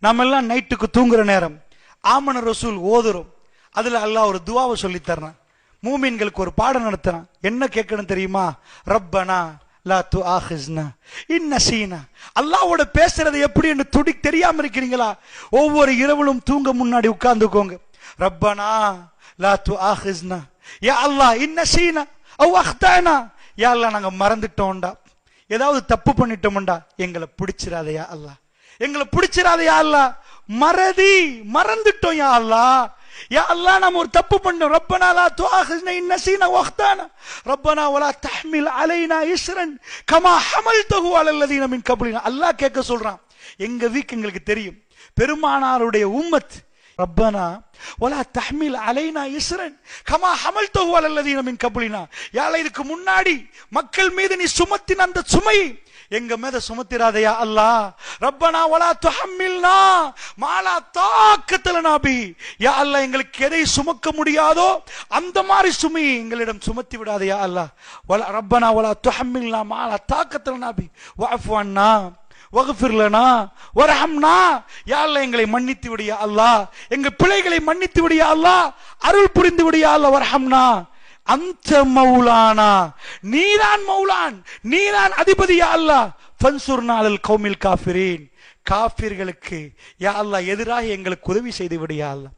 நம்ம எல்லாம் நைட்டுக்கு தூங்குற நேரம் ஆமன ரசூல் ஓதுறோம். அதுல அல்லாஹ் ஒரு துவாவை சொல்லி தர்றான். மூமின்களுக்கு ஒரு பாடம் நடத்துறான். என்ன கேட்கணும் தெரியுமா? ரப்பனா லா துஆஹிஸ்னா இன் நஸீனா. அல்லாஹ்வோட பேசுறது எப்படி என்று தெரியாம இருக்கிறீங்களா? ஒவ்வொரு இரவிலும் தூங்க முன்னாடி உட்கார்ந்துக்கோங்க. ரப்பனா லா துஆஹிஸ்னா யா அல்லாஹ் இன் நஸீனா அவ் அக்தானா. யா அல்லாஹ் நாங்க மறந்துட்டோம்டா, ஏதாவது தப்பு பண்ணிட்டோம்டா, எங்களை பிடிச்சிராதே யா அல்லாஹ், எங்களை பிடிச்சிராதே யா அல்லாஹ். மறந்துட்டோம் யா அல்லாஹ். யா அல்லாஹ் நாம ஒரு தப்பு பண்ணோம். ரப்பனா லா துஆஹிஸ்னா இன் நஸீனா வ அக்தானா ரப்பனா வலா தஹ்மில் அலைனா இஸ்ரன் கமா ஹமல்தஹு அலல்லதீன மின் கப்லினா. அல்லாஹ் கேட்க சொல்றான். எங்க வீக் எங்களுக்கு தெரியும், பெருமானாருடைய உம்மத். ரப்பனா வலா தஹ்மில் அலைனா இஸ்ரன் கமா ஹமல்தஹு அலல்லதீன மின் கப்லினா. யா அல்லாஹ் இதுக்கு முன்னாடி மக்கள் மீது நீ சுமத்தின அந்த சுமை எங்க மேல சுமத்திராதையா அல்லாஹ். ரப்பனா வலா துஹம்மில்னா மாலா தாக்கத லனா பி. யா அல்லாஹ் எங்களுக்கு எதை சுமக்க முடியாதோ அந்த மாதிரி சுமை எங்களிடம் சுமத்தி விடாதையா அல்லாஹ். வலா ரப்பனா வலா துஹம்மில்னா மாலா தாக்கத லனா பி வஅஃபு அன்னா வக்ஃபிர் லனா வர்ஹம்னா. யா அல்லாஹ் எங்களை மன்னித்து விடு யா அல்லாஹ், எங்க பிழைகளை மன்னித்து விடு யா அல்லாஹ், அருள் புரிந்து விடு யா அல்லாஹ். வர்ஹம்னா அந்த மௌலானா, நீதான் மௌலான், நீதான் அதிபதி யா அல்லாஹ். ஃபன்சுர்னா அலல் கௌமில் காஃபிரீன். காஃபிர்களுக்கு யா அல்லாஹ் எதிராக எங்களுக்கு உதவி செய்து விடு யா அல்லாஹ்.